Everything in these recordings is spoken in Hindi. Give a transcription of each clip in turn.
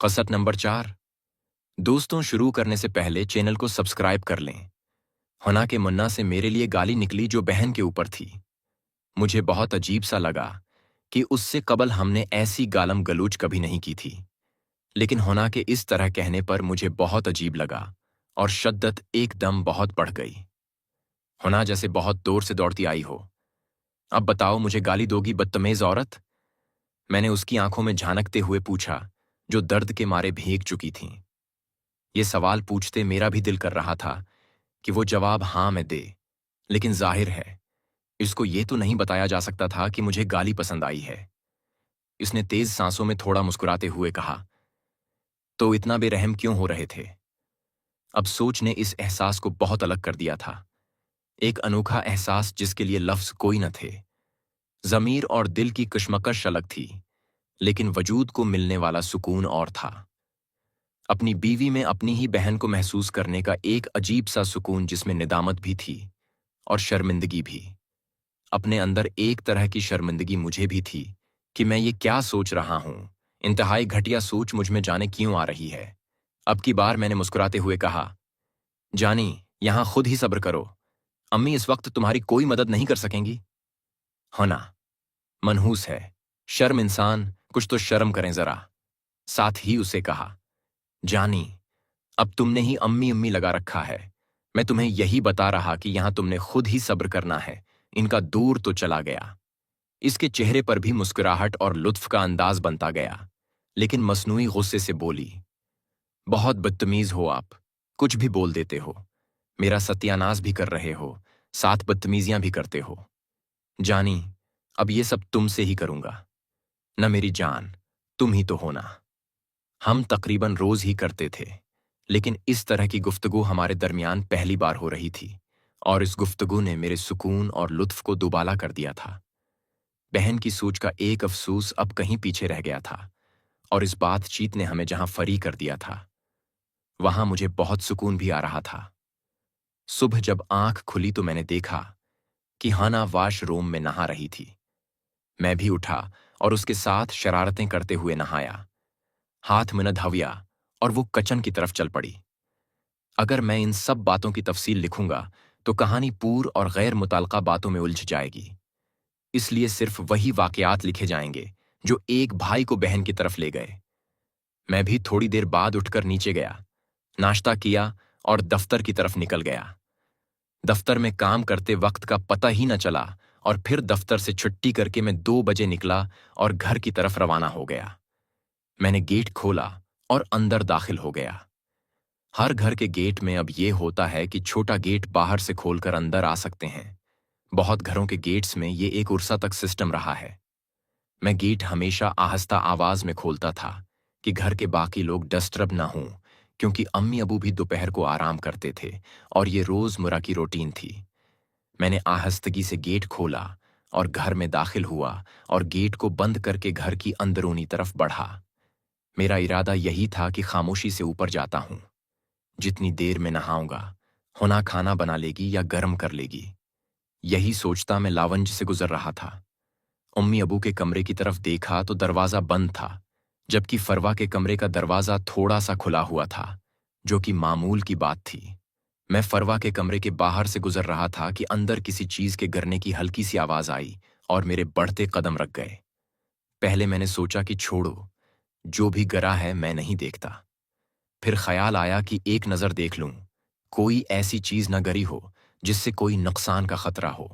कसरत नंबर 4। दोस्तों, शुरू करने से पहले चैनल को सब्सक्राइब कर लें। हना के मुन्ना से मेरे लिए गाली निकली जो बहन के ऊपर थी। मुझे बहुत अजीब सा लगा कि उससे कबल हमने ऐसी गालम गलूच कभी नहीं की थी, लेकिन होना के इस तरह कहने पर मुझे बहुत अजीब लगा और शद्दत एकदम बहुत बढ़ गई। होना जैसे बहुत दूर से दौड़ती आई हो। अब बताओ, मुझे गाली दोगी बदतमीज औरत? मैंने उसकी आंखों में झांकते हुए पूछा, जो दर्द के मारे भीग चुकी थीं। ये सवाल पूछते मेरा भी दिल कर रहा था कि वो जवाब हाँ में दे, लेकिन जाहिर है इसको ये तो नहीं बताया जा सकता था कि मुझे गाली पसंद आई है। इसने तेज सांसों में थोड़ा मुस्कुराते हुए कहा, तो इतना बेरहम क्यों हो रहे थे? अब सोच ने इस एहसास को बहुत अलग कर दिया था। एक अनोखा एहसास जिसके लिए लफ्ज कोई न थे। जमीर और दिल की कशमकश अलग थी, लेकिन वजूद को मिलने वाला सुकून और था। अपनी बीवी में अपनी ही बहन को महसूस करने का एक अजीब सा सुकून जिसमें निदामत भी थी और शर्मिंदगी भी। अपने अंदर एक तरह की शर्मिंदगी मुझे भी थी कि मैं ये क्या सोच रहा हूं। इंतहाई घटिया सोच मुझ में जाने क्यों आ रही है। अब की बार मैंने मुस्कुराते हुए कहा, जानी, यहां खुद ही सब्र करो। अम्मी इस वक्त तुम्हारी कोई मदद नहीं कर सकेंगी। होना मनहूस है। शर्म इंसान, कुछ तो शर्म करें जरा। साथ ही उसे कहा, जानी, अब तुमने ही अम्मी अम्मी लगा रखा है। मैं तुम्हें यही बता रहा कि यहां तुमने खुद ही सब्र करना है। इनका दूर तो चला गया। इसके चेहरे पर भी मुस्कुराहट और लुत्फ का अंदाज बनता गया, लेकिन मसनूई गुस्से से बोली, बहुत बदतमीज हो आप। कुछ भी बोल देते हो, मेरा सत्यानाश भी कर रहे हो, साथ बदतमीजियां भी करते हो। जानी, अब ये सब तुमसे ही करूंगा। न मेरी जान, तुम ही तो होना। हम तकरीबन रोज ही करते थे, लेकिन इस तरह की गुफ्तगू हमारे दरमियान पहली बार हो रही थी, और इस गुफ्तगू ने मेरे सुकून और लुत्फ को दुबाला कर दिया था। बहन की सोच का एक अफसूस अब कहीं पीछे रह गया था, और इस बातचीत ने हमें जहां फरी कर दिया था, वहां मुझे बहुत सुकून भी आ रहा था। सुबह जब आंख खुली तो मैंने देखा कि हाना वाशरूम में नहा रही थी। मैं भी उठा और उसके साथ शरारतें करते हुए नहाया। हाथ में न धविया और वो किचन की तरफ चल पड़ी। अगर मैं इन सब बातों की तफसील लिखूंगा तो कहानी पूर और गैर मुताल्लिका बातों में उलझ जाएगी। इसलिए सिर्फ वही वाकयात लिखे जाएंगे जो एक भाई को बहन की तरफ ले गए। मैं भी थोड़ी देर बाद उठकर नीचे गया, नाश्ता किया और दफ्तर की तरफ निकल गया। दफ्तर में काम करते वक्त का पता ही न चला, और फिर दफ्तर से छुट्टी करके मैं 2 बजे निकला और घर की तरफ रवाना हो गया। मैंने गेट खोला और अंदर दाखिल हो गया। हर घर के गेट में अब यह होता है कि छोटा गेट बाहर से खोलकर अंदर आ सकते हैं। बहुत घरों के गेट्स में ये एक उरसा तक सिस्टम रहा है। मैं गेट हमेशा आहिस्ता आवाज में खोलता था कि घर के बाकी लोग डिस्टर्ब ना हों, क्योंकि अम्मी अबू भी दोपहर को आराम करते थे और ये रोजमर्रा की रूटीन थी। मैंने आहिस्तगी से गेट खोला और घर में दाखिल हुआ और गेट को बंद करके घर की अंदरूनी तरफ बढ़ा। मेरा इरादा यही था कि खामोशी से ऊपर जाता हूं। जितनी देर में नहाऊंगा, होना खाना बना लेगी या गर्म कर लेगी। यही सोचता मैं लावंज से गुजर रहा था। अम्मी अबू के कमरे की तरफ देखा तो दरवाजा बंद था, जबकि फरवा के कमरे का दरवाजा थोड़ा सा खुला हुआ था, जो कि मामूल की बात थी। मैं फरवा के कमरे के बाहर से गुजर रहा था कि अंदर किसी चीज के गिरने की हल्की सी आवाज आई और मेरे बढ़ते कदम रख गए। पहले मैंने सोचा कि छोड़ो, जो भी गिरा है मैं नहीं देखता। फिर ख्याल आया कि एक नजर देख लूं, कोई ऐसी चीज न गिरी हो जिससे कोई नुकसान का खतरा हो।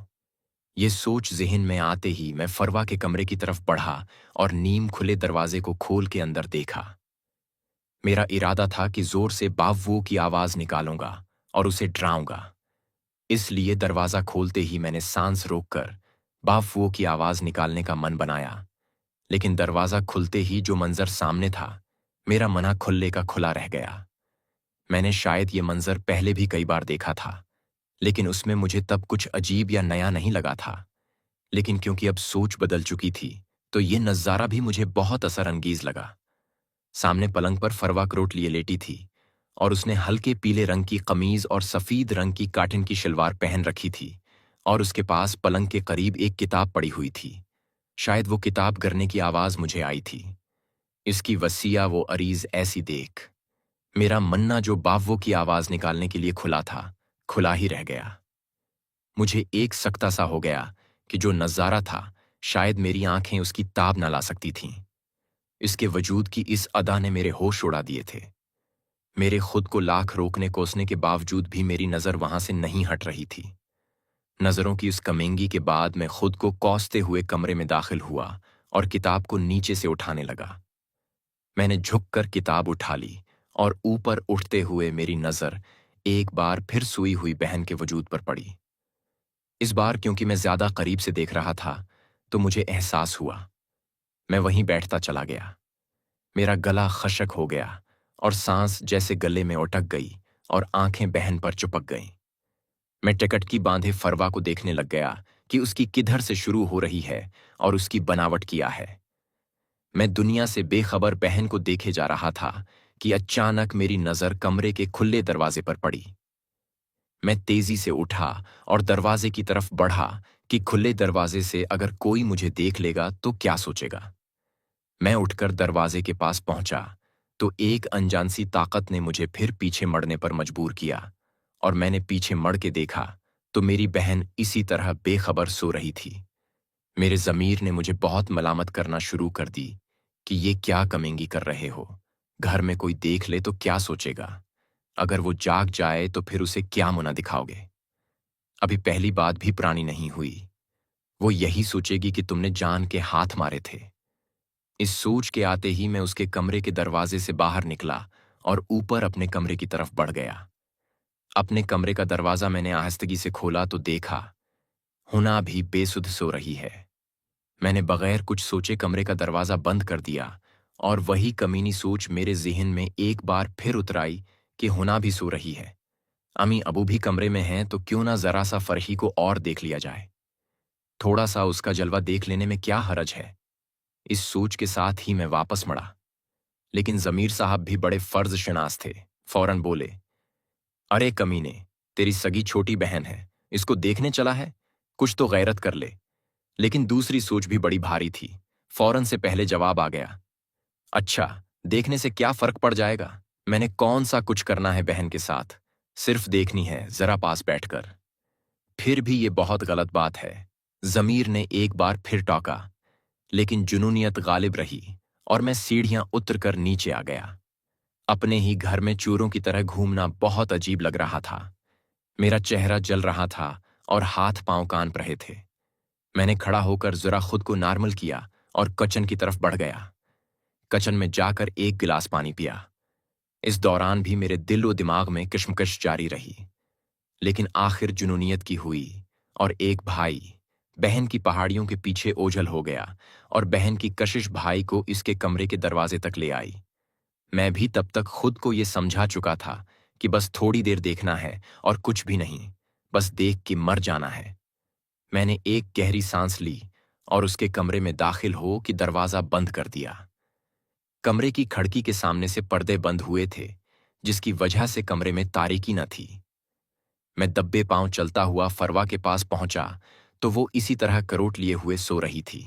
ये सोच ज़हन में आते ही मैं फरवा के कमरे की तरफ बढ़ा और नीम खुले दरवाजे को खोल के अंदर देखा। मेरा इरादा था कि जोर से बाववो की आवाज निकालूंगा और उसे डराऊंगा। इसलिए दरवाजा खोलते ही मैंने सांस रोककर बाववो की आवाज निकालने का मन बनाया, लेकिन दरवाजा खुलते ही जो मंजर सामने था, मेरा मना खुलने का खुला रह गया। मैंने शायद ये मंजर पहले भी कई बार देखा था, लेकिन उसमें मुझे तब कुछ अजीब या नया नहीं लगा था। लेकिन क्योंकि अब सोच बदल चुकी थी, तो ये नज़ारा भी मुझे बहुत असरअंगीज लगा। सामने पलंग पर फरवा करोट लिए लेटी थी और उसने हल्के पीले रंग की कमीज और सफेद रंग की काटन की शलवार पहन रखी थी, और उसके पास पलंग के करीब एक किताब पड़ी हुई थी। शायद वो किताब गिरने की आवाज मुझे आई थी। इसकी वसीया वो अरीज ऐसी देख। मेरा मन्ना जो बावों की आवाज निकालने के लिए खुला था, खुला ही रह गया। मुझे एक सकता सा हो गया कि जो नजारा था शायद मेरी आंखें उसकी ताब न ला सकती थीं। इसके वजूद की इस अदा ने मेरे होश उड़ा दिए थे। मेरे खुद को लाख रोकने कोसने के बावजूद भी मेरी नजर वहां से नहीं हट रही थी। नजरों की उस कमेंगी के बाद मैं खुद को कोसते हुए कमरे में दाखिल हुआ और किताब को नीचे से उठाने लगा। मैंने झुककर किताब उठा ली और ऊपर उठते हुए मेरी नजर एक बार फिर सोई हुई बहन के वजूद पर पड़ी। इस बार क्योंकि मैं ज्यादा करीब से देख रहा था तो मुझे एहसास हुआ। मैं वहीं बैठता चला गया। मेरा गला खशक हो गया और सांस जैसे गले में अटक गई और आंखें बहन पर चिपक गईं। मैं टिकटकी बांधे फरवा को देखने लग गया कि उसकी किधर से शुरू हो रही है और उसकी बनावट क्या है। मैं दुनिया से बेखबर बहन को देखे जा रहा था कि अचानक मेरी नजर कमरे के खुले दरवाजे पर पड़ी। मैं तेजी से उठा और दरवाजे की तरफ बढ़ा कि खुले दरवाजे से अगर कोई मुझे देख लेगा तो क्या सोचेगा। मैं उठकर दरवाजे के पास पहुंचा तो एक अनजान सी ताकत ने मुझे फिर पीछे मड़ने पर मजबूर किया और मैंने पीछे मड़ के देखा तो मेरी बहन इसी तरह बेखबर सो रही थी। मेरे ज़मीर ने मुझे बहुत मलामत करना शुरू कर दी कि ये क्या कमेंगी कर रहे हो। घर में कोई देख ले तो क्या सोचेगा। अगर वो जाग जाए तो फिर उसे क्या मुना दिखाओगे। अभी पहली बात भी पुरानी नहीं हुई। वो यही सोचेगी कि तुमने जान के हाथ मारे थे। इस सोच के आते ही मैं उसके कमरे के दरवाजे से बाहर निकला और ऊपर अपने कमरे की तरफ बढ़ गया। अपने कमरे का दरवाजा मैंने आहिस्तगी से खोला तो देखा हुना भी बेसुध सो रही है। मैंने बगैर कुछ सोचे कमरे का दरवाजा बंद कर दिया और वही कमीनी सोच मेरे जिहन में एक बार फिर उतराई कि हुना भी सो रही है। अमी अबू भी कमरे में हैं तो क्यों ना जरा सा फरही को और देख लिया जाए। थोड़ा सा उसका जलवा देख लेने में क्या हरज है। इस सोच के साथ ही मैं वापस मुड़ा। लेकिन जमीर साहब भी बड़े फर्ज शनास थे। फौरन बोले, अरे कमीने, तेरी सगी छोटी बहन है, इसको देखने चला है, कुछ तो गैरत कर ले। लेकिन दूसरी सोच भी बड़ी भारी थी। फौरन से पहले जवाब आ गया, अच्छा, देखने से क्या फर्क पड़ जाएगा। मैंने कौन सा कुछ करना है बहन के साथ, सिर्फ देखनी है जरा पास बैठकर। फिर भी ये बहुत गलत बात है। जमीर ने एक बार फिर टोका, लेकिन जुनूनियत गालिब रही और मैं सीढ़ियां उतरकर नीचे आ गया। अपने ही घर में चोरों की तरह घूमना बहुत अजीब लग रहा था। मेरा चेहरा जल रहा था और हाथ पांव कांप रहे थे। मैंने खड़ा होकर जरा खुद को नॉर्मल किया और किचन की तरफ बढ़ गया। किचन में जाकर एक गिलास पानी पिया। इस दौरान भी मेरे दिल और दिमाग में कश्मकश जारी रही। लेकिन आखिर जुनूनियत की हुई और एक भाई बहन की पहाड़ियों के पीछे ओझल हो गया और बहन की कशिश भाई को इसके कमरे के दरवाजे तक ले आई। मैं भी तब तक खुद को ये समझा चुका था कि बस थोड़ी देर देखना है और कुछ भी नहीं, बस देख के मर जाना है। मैंने एक गहरी सांस ली और उसके कमरे में दाखिल हो कि दरवाजा बंद कर दिया। कमरे की खिड़की के सामने से पर्दे बंद हुए थे, जिसकी वजह से कमरे में तारीकी न थी। मैं दब्बे पांव चलता हुआ फरवा के पास पहुंचा तो वो इसी तरह करोट लिए हुए सो रही थी।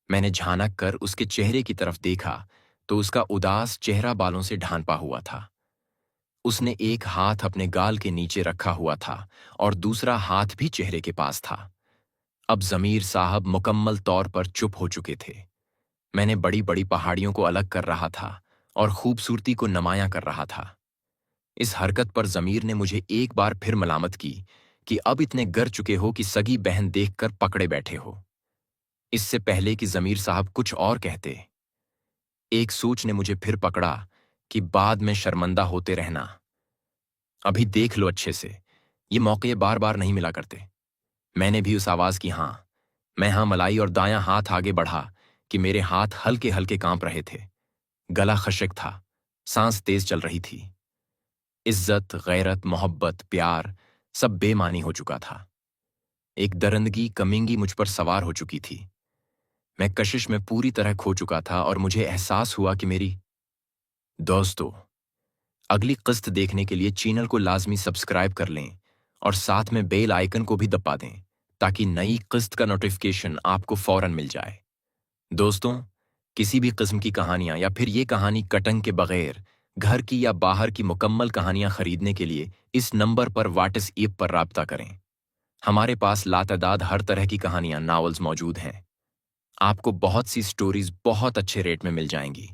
मैंने झांक कर उसके चेहरे की तरफ देखा तो उसका उदास चेहरा बालों से ढांपा हुआ था। उसने एक हाथ अपने गाल के नीचे रखा हुआ था और दूसरा हाथ भी चेहरे के पास था। अब जमीर साहब मुकम्मल तौर पर चुप हो चुके थे। मैंने बड़ी बड़ी पहाड़ियों को अलग कर रहा था और खूबसूरती को नुमायां कर रहा था। इस हरकत पर जमीर ने मुझे एक बार फिर मलामत की कि अब इतने गर चुके हो कि सगी बहन देखकर पकड़े बैठे हो। इससे पहले कि जमीर साहब कुछ और कहते, एक सोच ने मुझे फिर पकड़ा कि बाद में शर्मिंदा होते रहना। अभी देख लो अच्छे से, ये मौके बार बार नहीं मिला करते। मैंने भी उस आवाज की हां मैं हां मलाई और दायां हाथ आगे बढ़ा कि मेरे हाथ हल्के हल्के कांप रहे थे। गला खशक था, सांस तेज चल रही थी। इज्जत, गैरत, मोहब्बत, प्यार सब बेमानी हो चुका था। एक दरंदगी कमिंगी मुझ पर सवार हो चुकी थी। मैं कशिश में पूरी तरह खो चुका था और मुझे एहसास हुआ कि मेरी दोस्तों, अगली किस्त देखने के लिए चैनल को लाजमी सब्सक्राइब कर लें और साथ में बेल आइकन को भी दबा दें ताकि नई किस्त का नोटिफिकेशन आपको फौरन मिल जाए। दोस्तों, किसी भी किस्म की कहानियां या फिर ये कहानी कटंग के बगैर घर की या बाहर की मुकम्मल कहानियां खरीदने के लिए इस नंबर पर व्हाट्सएप पर राब्ता करें। हमारे पास लातादाद हर तरह की कहानियां, नॉवेल्स मौजूद हैं। आपको बहुत सी स्टोरीज बहुत अच्छे रेट में मिल जाएंगी।